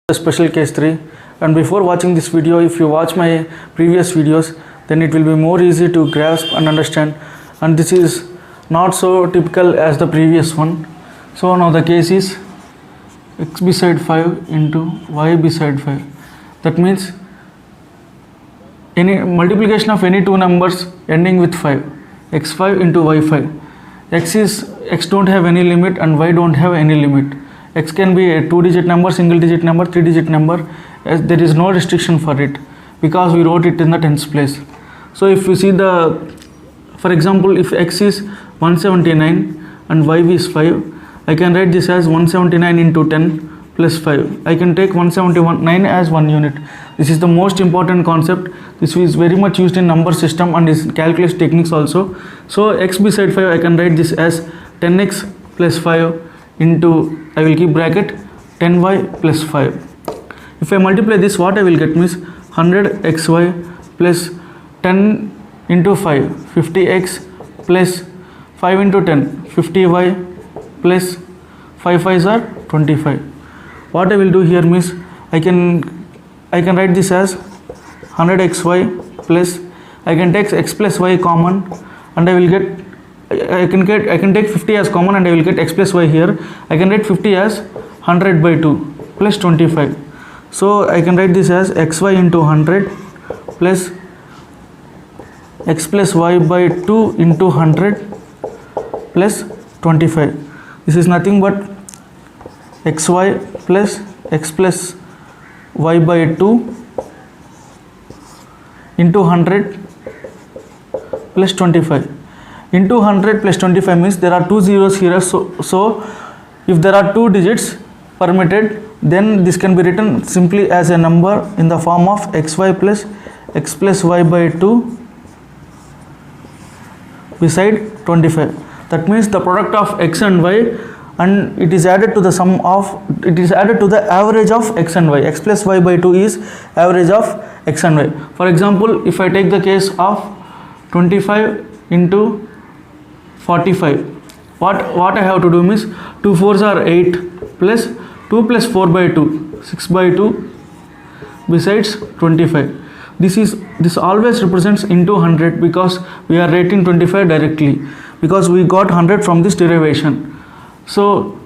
the special case 3. And before watching this video, if you watch my previous videos, then it will be more easy to grasp and understand, and this is not so typical as the previous one. So now the case is x beside 5 into y beside 5. That means any multiplication of any two numbers ending with 5, x5 into y5. X don't have any limit and y don't have any limit. X can be a 2-digit number, single digit number, 3-digit number, as there is no restriction for it because we wrote it in the tens place. So if you see for example, if x is 179 and y is 5, I can write this as 179 into 10 plus 5. I can take 179 as 1 unit. This is the most important concept. This is very much used in number system and is calculus techniques also. So x beside 5, I can write this as 10x plus 5 into, I will keep bracket, 10y plus 5. If I multiply this, what I will get means 100xy plus 10 into 5, 50x plus 5 into 10, 50y plus 5 5s are 25. What I will do here means I can write this as 100xy plus, I can take x plus y common and I will get, I can take 50 as common and I will get x plus y here. I can write 50 as 100 by 2 plus 25. So I can write this as xy into 100 plus x plus y by 2 into 100 plus 25. This is nothing but xy plus x plus y by 2 into 100 plus 25. Into 100 plus 25 means there are two zeros here, so if there are two digits permitted, then this can be written simply as a number in the form of xy plus x plus y by 2 beside 25. That means the product of x and y, and it is added to the average of x and y. X plus y by 2 is average of x and y. For example, if I take the case of 25 into 45, what I have to do means 2 4s are 8 plus 2 plus 4 by 2, 6 by 2 besides 25. This always represents into 100 because we are writing 25 directly because we got 100 from this derivation. So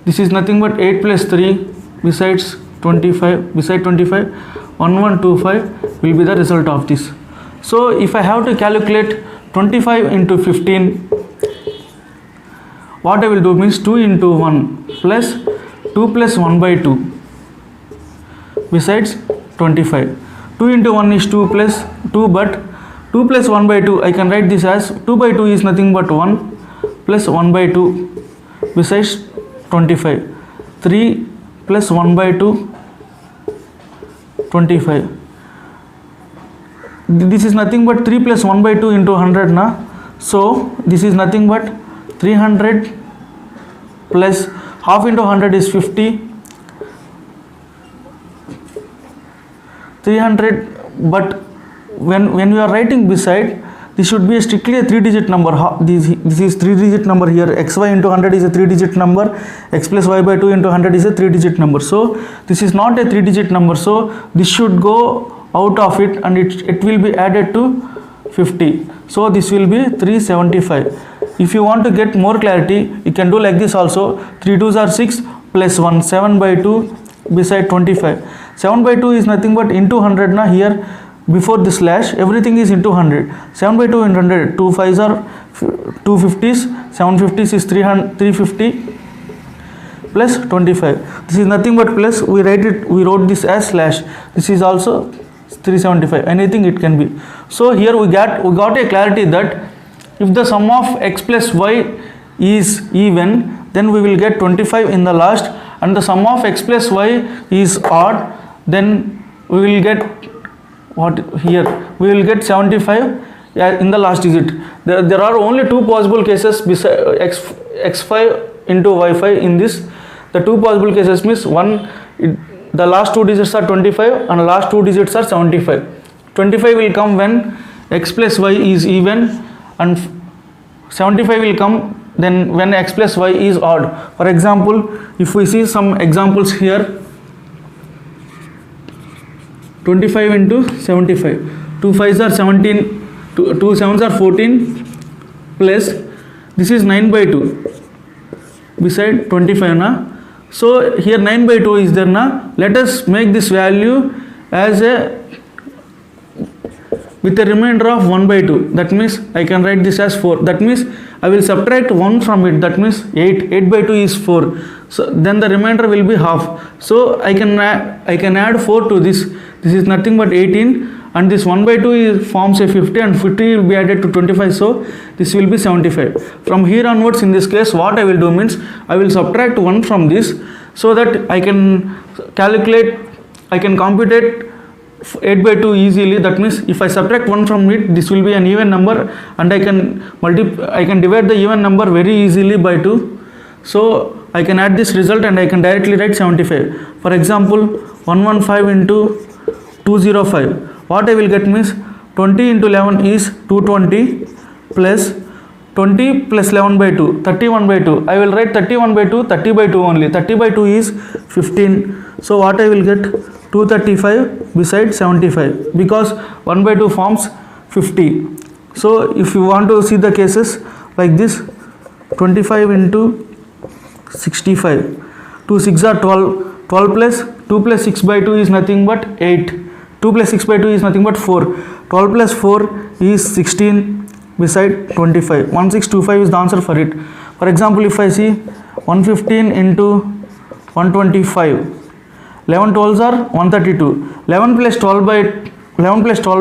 this is nothing but 8 plus 3 besides 25, 1125 will be the result of this. So if I have to calculate 25 into 15, what I will do means 2 into 1 plus 2 plus 1 by 2 besides 25. 2 into 1 is 2 plus 2, but 2 plus 1 by 2, I can write this as 2 by 2 is nothing but 1 plus 1 by 2 besides 25. 3 plus 1 by 2, 25. This is nothing but 3 plus 1 by 2 into 100 na. So this is nothing but 300 plus half into 100 is 50. 300, but when you are writing beside, this should be strictly a 3-digit number. This is 3-digit number here. xy into 100 is a 3-digit number. X plus y by 2 into 100 is a 3-digit number. So this is not a 3-digit number. So this should go out of it and it will be added to 50. So this will be 375. If you want to get more clarity, you can do like this also. 3 2s are 6 plus 1, 7 by 2 beside 25. 7 by 2 is nothing but into 100 na. Here before the slash everything is into 100. 7 by 2 into 100, 2 5s are 250s, 750s is 350 plus 25. This is nothing but plus, we wrote this as slash. This is also 375, anything it can be. So here we got a clarity that if the sum of x plus y is even, then we will get 25 in the last, and the sum of x plus y is odd, then we will get what here, we will get 75 in the last digit. There are only two possible cases beside x5 into y5 in this. The two possible cases means one, the last two digits are 25 and the last two digits are 75. 25 will come when x plus y is even, and 75 will come then when x plus y is odd. For example, if we see some examples here, 25 into 75. 2 5s are 17, 2 7s are 14, plus this is 9 by 2 beside 25 na. So here 9 by 2 is there na. Let us make this value as a with a remainder of 1 by 2. That means I can write this as 4. That means I will subtract 1 from it. That means 8. 8 by 2 is 4. So then the remainder will be half. So I can add 4 to this. This is nothing but 18, and this 1 by 2 forms a 50, and 50 will be added to 25. So this will be 75. From here onwards, in this case, what I will do means I will subtract 1 from this, so that I can compute it 8 by 2 easily. That means if I subtract 1 from it, this will be an even number, and I can divide the even number very easily by 2. So I can add this result and I can directly write 75. For example, 115 into 205. What I will get means 20 into 11 is 220, plus 20 plus 11 by 2, 31 by 2. I will write 31 by 2, 30 by 2 only. 30 by 2 is 15. So what I will get? 235 beside 75, because 1 by 2 forms 50. So if you want to see the cases like this, 25 into 65, 2 6 are 12, 12 plus 2 plus 6 by 2 is nothing but 8, 2 plus 6 by 2 is nothing but 4, 12 plus 4 is 16 beside 25. 1625 is the answer for it. For example, if I see 115 into 125, 11 12s are 132, 11 plus 12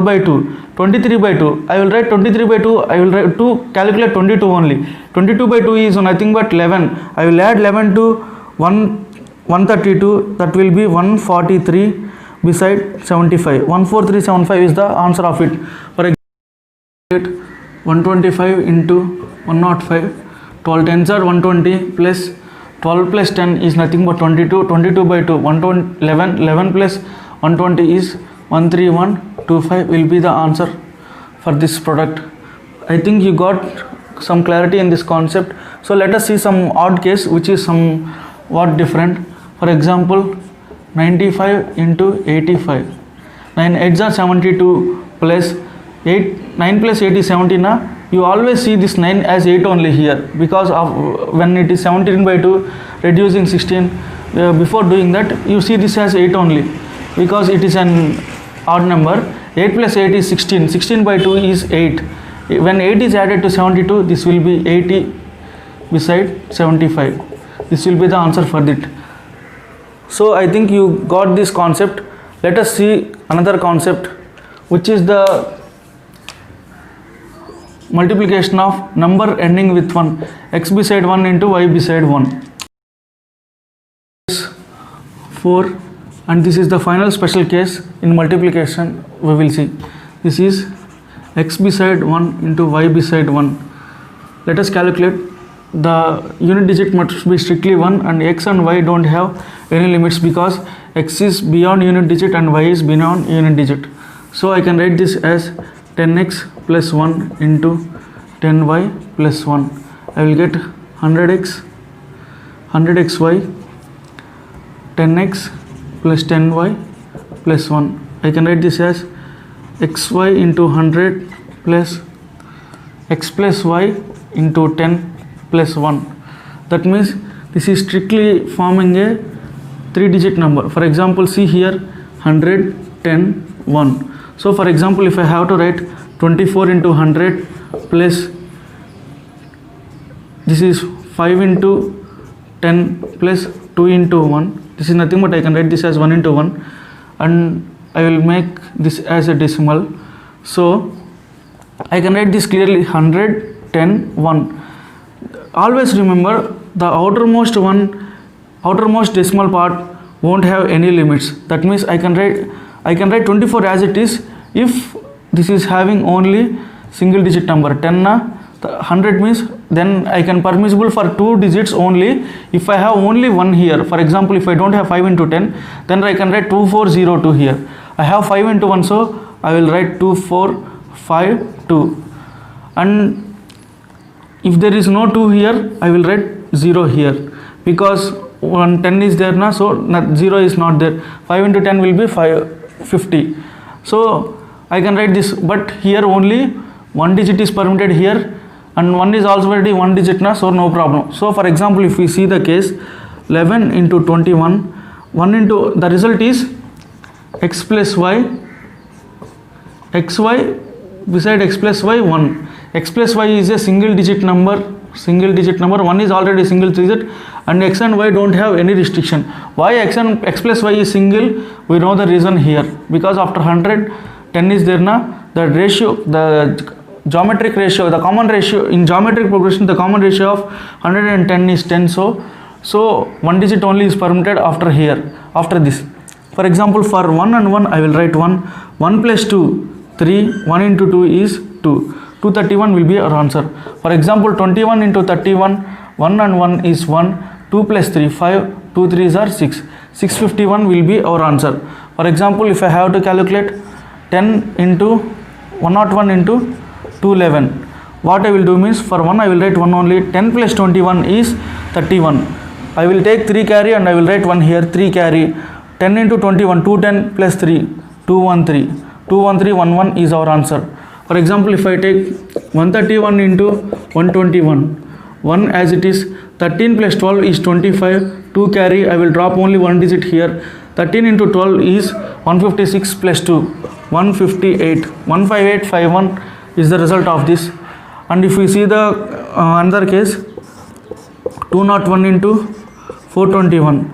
by 2, 23 by 2. I will write 23 by 2, I will write to calculate 22 only. 22 by 2 is nothing but 11. I will add 11 to 132, that will be 143 beside 75. 14375 is the answer of it. For example, 125 into 105, 12 10s are 120, plus 12 plus 10 is nothing but 22, 22 by 2, 11, 11 plus 120 is 13125 will be the answer for this product. I think you got some clarity in this concept. So let us see some odd case which is somewhat different. For example, 95 into 85. 9 8s are 72, plus 9 plus 8 is 70 na. You always see this 9 as 8 only here, because of when it is 17 by 2 reducing 16, before doing that you see this as 8 only, because it is an odd number. 8 plus 8 is 16, 16 by 2 is 8. When 8 is added to 72, this will be 80 beside 75. This will be the answer for it. So I think you got this concept. Let us see another concept, which is the multiplication of number ending with 1, x beside 1 into y beside 1. 4, and this is the final special case in multiplication we will see. This is x beside 1 into y beside 1. Let us calculate. The unit digit must be strictly 1, and x and y don't have any limits, because x is beyond unit digit and y is beyond unit digit. So I can write this as 10x plus 1 into 10y plus 1. I will get 100xy, 10x plus 10y plus 1. I can write this as xy into 100 plus x plus y into 10 plus 1. That means this is strictly forming a 3-digit number. For example, see here 100, 10, 1. So for example, if I have to write 24 into 100 plus this is 5 into 10 plus 2 into 1, this is nothing but I can write this as 1 into 1, and I will make this as a decimal. So I can write this clearly 100, 10, 1. Always remember, the outermost decimal part won't have any limits. That means I can write 24 as it is if this is having only single digit number. 10 na, 100 means then I can permissible for 2 digits only if I have only 1 here. For example, if I don't have 5 into 10, then I can write 2402 here. I have 5 into 1, so I will write 2452. And if there is no 2 here, I will write 0 here, because 10 is there now, so 0 is not there. 5 into 10 will be 5, 50. So I can write this, but here only one digit is permitted here, and 1 is also already one digit now, so no problem. So for example, if we see the case 11 into 21, 1 into the result is x plus y, xy beside x plus y 1. X plus y is a single digit number, 1 is already single digit, and x and y don't have any restriction. Why x plus y is single? We know the reason here, because after 100 10 is there na, the ratio, the geometric ratio, the common ratio in geometric progression, the common ratio of 110 is 10. So one digit only is permitted after here, after this. For example, for 1 and 1 I will write 1 plus 2 3, 1 into 2 is 2, 231 will be our answer. For example, 21 into 31, 1 and 1 is 1, 2 plus 3 5, 2 3s are 6, 651 will be our answer. For example, if I have to calculate 10 into 101 into 211, what I will do means, for 1 I will write 1 only, 10 plus 21 is 31. I will take 3 carry and I will write 1 here, 3 carry, 10 into 21, 210 plus 3, 213, 21311 is our answer. For example, if I take 131 into 121, 1 as it is, 13 plus 12 is 25, 2 carry, I will drop only one digit here, 13 into 12 is 156 plus 2, 158, 15851 is the result of this. And if we see the another case, 201 into 421,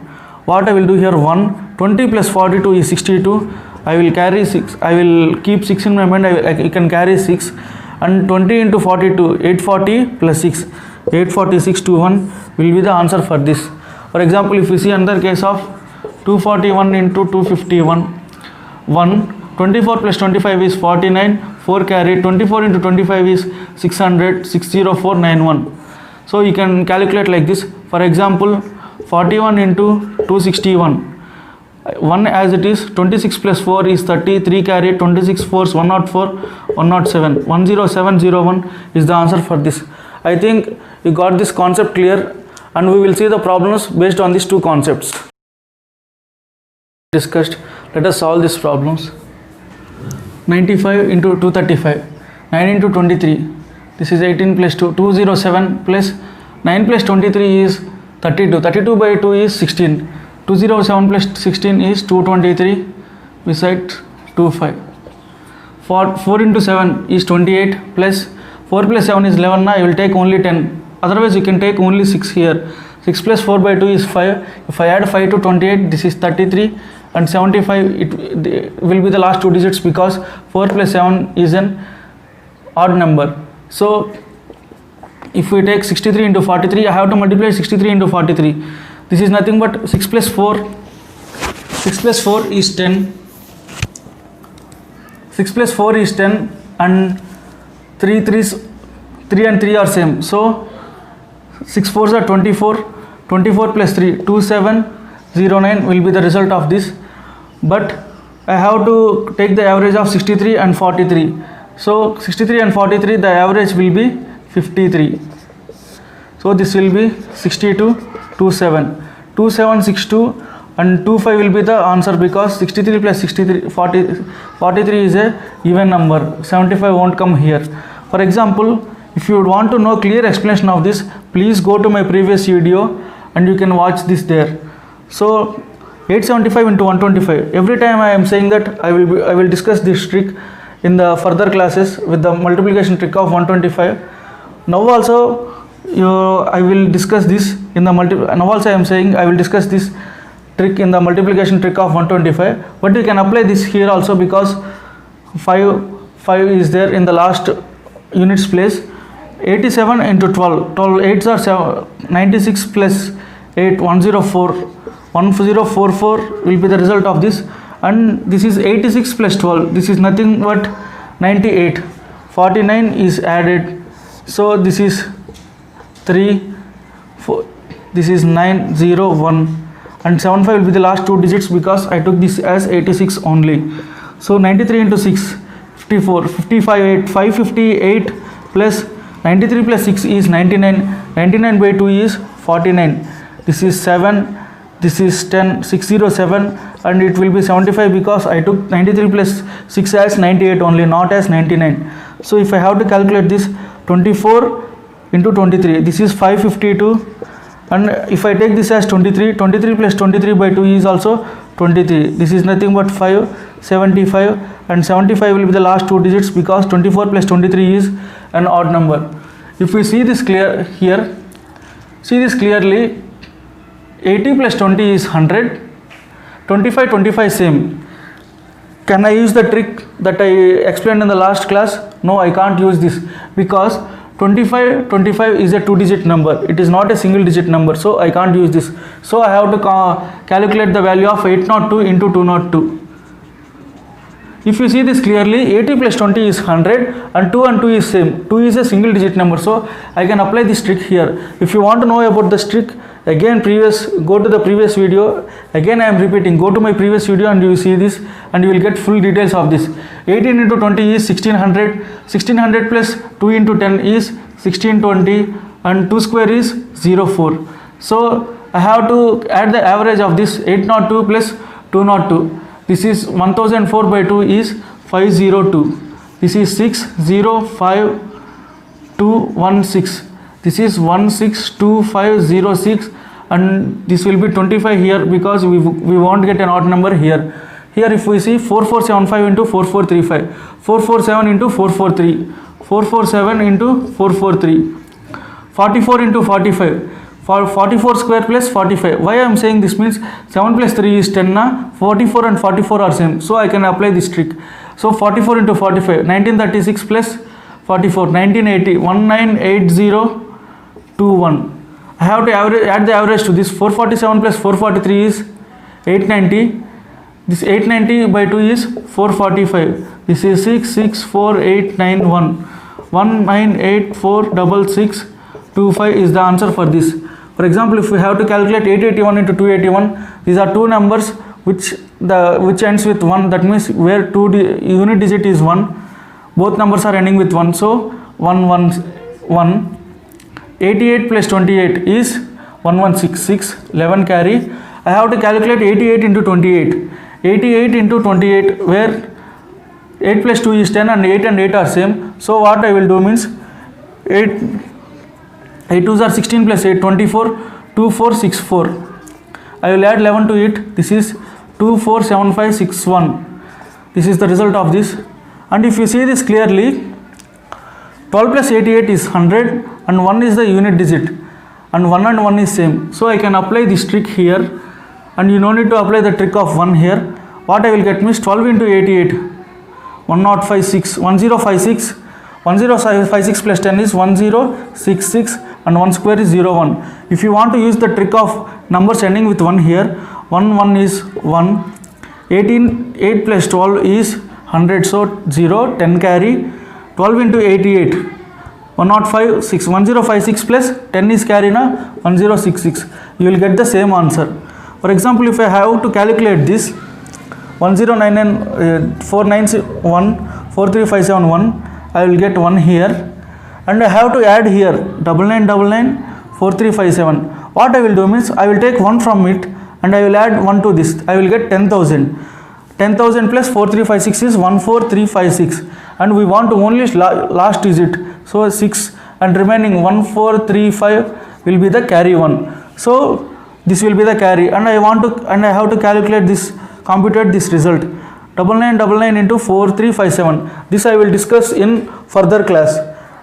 what I will do here, 1, 20 plus 42 is 62, I will carry 6, I will keep 6 in my mind, I can carry 6, and 20 into 42, 840 plus 6, 84621 will be the answer for this. For example, if we see another case of 241 into 251, 1, 24 plus 25 is 49, 4 carry, 24 into 25 is 600, 60491. So you can calculate like this. For example, 41 into 261, 1 as it is, 26 plus 4 is 30, 3 carry, 26 4s 104, 107, 10701 is the answer for this. I think you got this concept clear, and we will see the problems based on these two concepts discussed. Let us solve these problems. 95 into 235, 9 into 23, this is 18 plus 2, 207 plus 9 plus 23 is 32, 32 by 2 is 16, 207 plus 16 is 223 beside 25. 4 into 7 is 28 plus 4 plus 7 is 11. Now I will take only 10, otherwise you can take only 6 here. 6 plus 4 by 2 is 5. If I add 5 to 28, this is 33, and 75 it will be the last two digits, because 4 plus 7 is an odd number. So if we take 63 into 43, I have to multiply 63 into 43. This is nothing but 6 plus 4. 6 plus 4 is 10. 6 plus 4 is 10, and 3 and 3 are same. So 6 4s are 24. 24 plus 3, 2709 will be the result of this. But I have to take the average of 63 and 43. So 63 and 43, the average will be 53. So this will be 62, 27, 2762, and 25 will be the answer, because 63 plus 63, 43 is a even number. 75 won't come here. For example, if you would want to know clear explanation of this, please go to my previous video and you can watch this there. So 875 into 125. Every time I am saying that I will discuss this trick in the further classes with the multiplication trick of 125. Now also I will discuss this in the now also I am saying I will discuss this trick in the multiplication trick of 125. But you can apply this here also, because 5 is there in the last units place. 87 into 12, 8s are 96 plus 8, 104, 1044 will be the result of this. And this is 86 plus 12, this is nothing but 98, 49 is added, so this is 3, 4, this is 9, 0, 1, and 75 will be the last two digits, because I took this as 86 only. So 93 into 6, 54, 55, 8, 558 plus 93 plus 6 is 99, 99 by 2 is 49, this is 7, this is 10, 607, and it will be 75 because I took 93 plus 6 as 98 only, not as 99. So if I have to calculate this, 24 into 23, this is 552, and if I take this as 23, 23 plus 23 by 2 is also 23. This is nothing but 5, 75, and 75 will be the last two digits because 24 plus 23 is an odd number. If we see this clear here, see this clearly, 80 plus 20 is 100, 25 same. Can I use the trick that I explained in the last class? No, I can't use this because 25 is a two-digit number. It is not a single-digit number, so I can't use this. So I have to calculate the value of 802 into 202. If you see this clearly, 80 plus 20 is 100 and 2 is same. 2 is a single digit number, so I can apply this trick here. If you want to know about this trick, again go to the previous video. Again I am repeating, go to my previous video and you will see this and you will get full details of this. 18 into 20 is 1600, 1600 plus 2 into 10 is 1620, and 2 square is 04. So I have to add the average of this 802 plus 202. This is 1004 by 2 is 502. This is 605216. This is 162506, and this will be 25 here because we won't get an odd number here. Here if we see 4475 into 4435, 447 into 443, 447 into 443, 44 into 45. For 44 square plus 45. Why I am saying this means 7 plus 3 is 10 na, 44 and 44 are same, so I can apply this trick. So 44 into 45, 1936 plus 44, 1980, 198021. I have to add the average to this. 447 plus 443 is 890. This 890 by 2 is 445. This is 664891. 19846625 is the answer for this. For example, if we have to calculate 881 into 281, these are two numbers which ends with 1. That means where unit digit is 1, both numbers are ending with 1. So 111. 88 plus 28 is 1166. 11 carry. I have to calculate 88 into 28. 88 into 28, where 8 plus 2 is 10 and 8 and 8 are same. So what I will do means 8 2s are 16 plus 8, 24, 2464. I will add 11 to it. This is 247561. This is the result of this. And if you see this clearly, 12 plus 88 is 100 and 1 is the unit digit, and 1 and 1 is same. So I can apply this trick here, and you no need to apply the trick of 1 here. What I will get means 12 into 88, 1056, 1056. 1056 plus 10 is 1066, and 1 square is 01. If you want to use the trick of numbers ending with 1 here, 1 is 1. 8 plus 12 is 100, so 0, 10 carry. 12 into 88, 1056. 1056 plus 10 is carry na, 1066. You will get the same answer. For example, if I have to calculate this, 1099 491 43571, I will get 1 here, and I have to add here 9999 4357. What I will do means I will take 1 from it and I will add 1 to this. I will get 10,000. 10,000 plus 4356 is 14356, and we want to only last digit, so 6, and remaining 1435 will be the carry one. So this will be the carry, and I have to calculate this, computate this result. 9999 into 4357. This I will discuss in further class.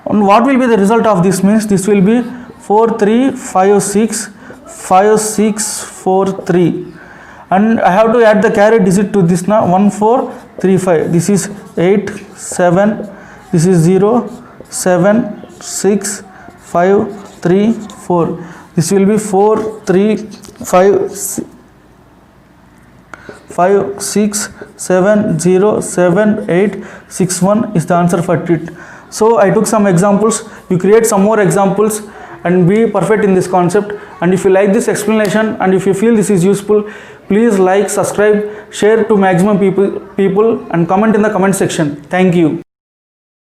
And what will be the result of this means this will be 43565643, and I have to add the carry digit to this now, 1435. This is 8 7, this is 0 7 6 5 3 4. This will be 4 3 5 6 7 0 7 8 6 1 is the answer for it. So I took some examples. You create some more examples and be perfect in this concept. And if you like this explanation and if you feel this is useful, please like, subscribe, share to maximum people and comment in the comment section. Thank you.